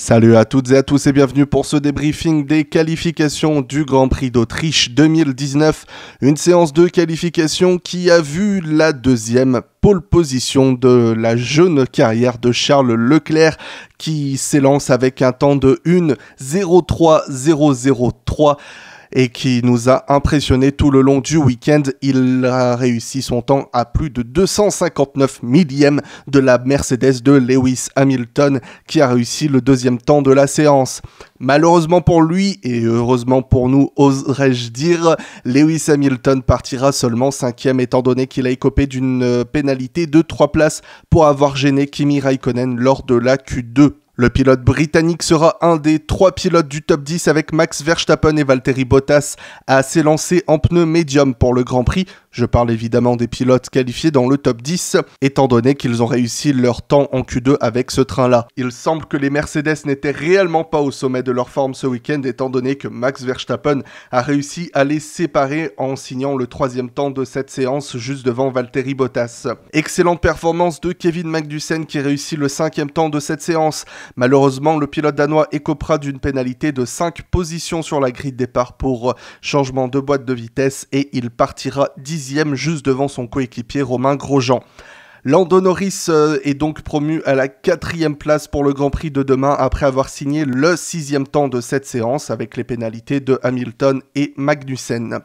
Salut à toutes et à tous et bienvenue pour ce débriefing des qualifications du Grand Prix d'Autriche 2019. Une séance de qualification qui a vu la deuxième pole position de la jeune carrière de Charles Leclerc qui s'élance avec un temps de 1:03.003 et qui nous a impressionné tout le long du week-end. Il a réussi son temps à plus de 259 millièmes de la Mercedes de Lewis Hamilton, qui a réussi le deuxième temps de la séance. Malheureusement pour lui, et heureusement pour nous, oserais-je dire, Lewis Hamilton partira seulement 5e étant donné qu'il a écopé d'une pénalité de 3 places pour avoir gêné Kimi Raikkonen lors de la Q2. Le pilote britannique sera un des 3 pilotes du top 10 avec Max Verstappen et Valtteri Bottas à s'élancer en pneus médium pour le Grand Prix. Je parle évidemment des pilotes qualifiés dans le top 10, étant donné qu'ils ont réussi leur temps en Q2 avec ce train-là. Il semble que les Mercedes n'étaient réellement pas au sommet de leur forme ce week-end, étant donné que Max Verstappen a réussi à les séparer en signant le 3e temps de cette séance juste devant Valtteri Bottas. Excellente performance de Kevin Magnussen qui réussit le 5e temps de cette séance. Malheureusement, le pilote danois écopera d'une pénalité de 5 positions sur la grille de départ pour changement de boîte de vitesse et il partira 10e juste devant son coéquipier Romain Grosjean. Lando Norris est donc promu à la 4e place pour le Grand Prix de demain après avoir signé le 6e temps de cette séance avec les pénalités de Hamilton et Magnussen.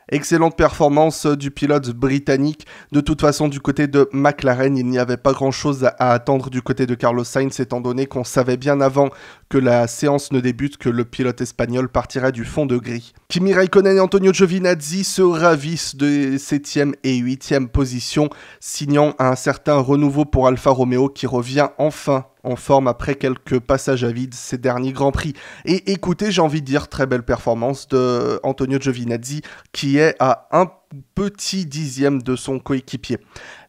Excellente performance du pilote britannique. De toute façon, du côté de McLaren, il n'y avait pas grand-chose à attendre du côté de Carlos Sainz, étant donné qu'on savait bien avant que la séance ne débute que le pilote espagnol partirait du fond de grille. Kimi Raikkonen et Antonio Giovinazzi se ravissent de 7e et 8e position, signant un certain renouveau pour Alfa Romeo qui revient enfin en forme après quelques passages à vide ces derniers Grands Prix. Et écoutez, j'ai envie de dire, très belle performance de Antonio Giovinazzi qui est à un petit 10e de son coéquipier.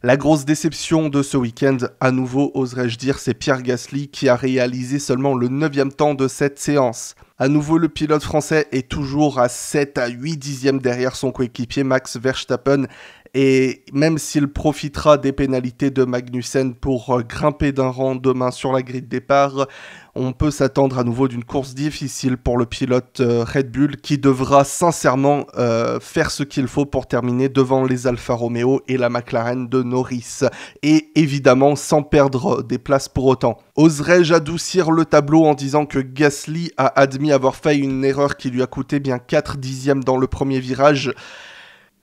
La grosse déception de ce week-end, à nouveau, oserais-je dire, c'est Pierre Gasly qui a réalisé seulement le 9e temps de cette séance. À nouveau, le pilote français est toujours à 7 à 8 dixièmes derrière son coéquipier Max Verstappen. Et même s'il profitera des pénalités de Magnussen pour grimper d'un rang demain sur la grille de départ, on peut s'attendre à nouveau d'une course difficile pour le pilote Red Bull qui devra sincèrement faire ce qu'il faut pour terminer devant les Alfa Romeo et la McLaren de Norris. Et évidemment sans perdre des places pour autant. Oserais-je adoucir le tableau en disant que Gasly a admis avoir fait une erreur qui lui a coûté bien 4 dixièmes dans le premier virage ?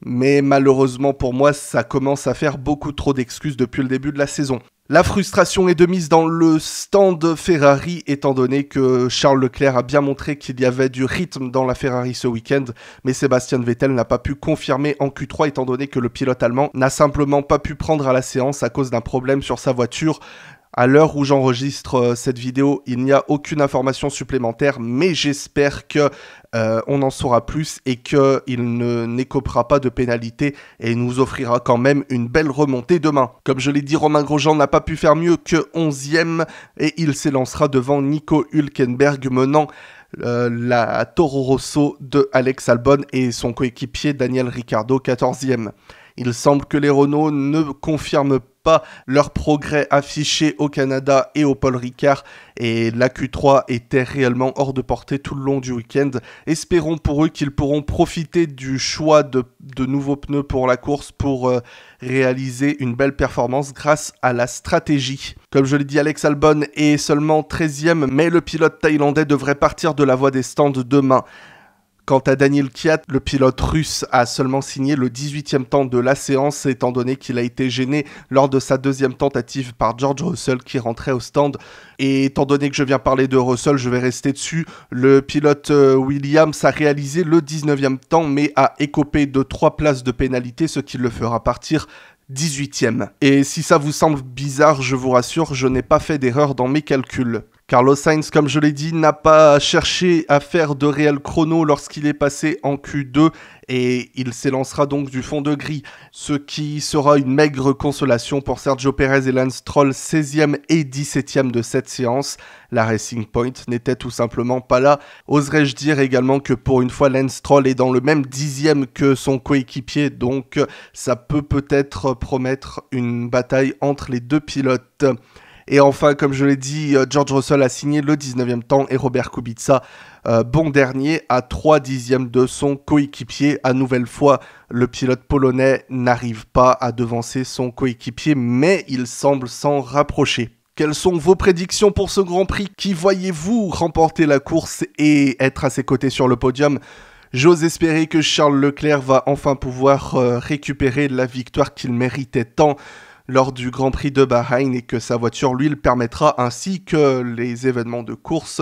Mais malheureusement pour moi, ça commence à faire beaucoup trop d'excuses depuis le début de la saison. La frustration est de mise dans le stand Ferrari, étant donné que Charles Leclerc a bien montré qu'il y avait du rythme dans la Ferrari ce week-end, mais Sébastien Vettel n'a pas pu confirmer en Q3, étant donné que le pilote allemand n'a simplement pas pu prendre à la séance à cause d'un problème sur sa voiture. À l'heure où j'enregistre cette vidéo, il n'y a aucune information supplémentaire, mais j'espère que on en saura plus et qu'il n'écopera pas de pénalité et nous offrira quand même une belle remontée demain. Comme je l'ai dit, Romain Grosjean n'a pas pu faire mieux que 11e et il s'élancera devant Nico Hülkenberg menant la Toro Rosso de Alex Albon et son coéquipier Daniel Ricciardo 14e. Il semble que les Renault ne confirment pas leur progrès affiché au Canada et au Paul Ricard et la Q3 était réellement hors de portée tout le long du week-end. Espérons pour eux qu'ils pourront profiter du choix de nouveaux pneus pour la course pour réaliser une belle performance grâce à la stratégie. Comme je l'ai dit, Alex Albon est seulement 13e, mais le pilote thaïlandais devrait partir de la voie des stands demain. Quant à Daniil Kvyat, le pilote russe a seulement signé le 18e temps de la séance étant donné qu'il a été gêné lors de sa deuxième tentative par George Russell qui rentrait au stand. Et étant donné que je viens parler de Russell, je vais rester dessus. Le pilote Williams a réalisé le 19e temps mais a écopé de 3 places de pénalité, ce qui le fera partir 18e. Et si ça vous semble bizarre, je vous rassure, je n'ai pas fait d'erreur dans mes calculs. Carlos Sainz, comme je l'ai dit, n'a pas cherché à faire de réel chrono lorsqu'il est passé en Q2 et il s'élancera donc du fond de grille, ce qui sera une maigre consolation pour Sergio Perez et Lance Stroll, 16e et 17e de cette séance. La Racing Point n'était tout simplement pas là. Oserais-je dire également que pour une fois, Lance Stroll est dans le même 10e que son coéquipier, donc ça peut peut-être promettre une bataille entre les deux pilotes. Et enfin, comme je l'ai dit, George Russell a signé le 19e temps et Robert Kubica, bon dernier, à 3 dixièmes de son coéquipier. À nouvelle fois, le pilote polonais n'arrive pas à devancer son coéquipier, mais il semble s'en rapprocher. Quelles sont vos prédictions pour ce Grand Prix? Qui voyez-vous remporter la course et être à ses côtés sur le podium? J'ose espérer que Charles Leclerc va enfin pouvoir récupérer la victoire qu'il méritait tant lors du Grand Prix de Bahreïn et que sa voiture lui le permettra, ainsi que les événements de course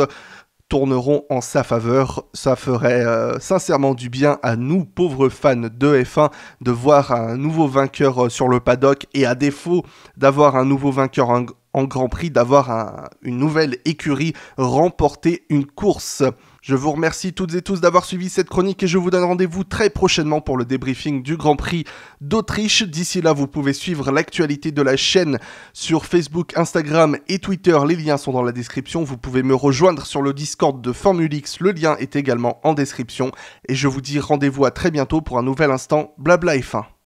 tourneront en sa faveur. Ça ferait sincèrement du bien à nous, pauvres fans de F1, de voir un nouveau vainqueur sur le paddock, et à défaut d'avoir un nouveau vainqueur en Grand Prix, d'avoir une nouvelle écurie remporter une course. Je vous remercie toutes et tous d'avoir suivi cette chronique et je vous donne rendez-vous très prochainement pour le débriefing du Grand Prix d'Autriche. D'ici là, vous pouvez suivre l'actualité de la chaîne sur Facebook, Instagram et Twitter. Les liens sont dans la description. Vous pouvez me rejoindre sur le Discord de Formule X. Le lien est également en description. Et je vous dis rendez-vous à très bientôt pour un nouvel instant Blabla F1.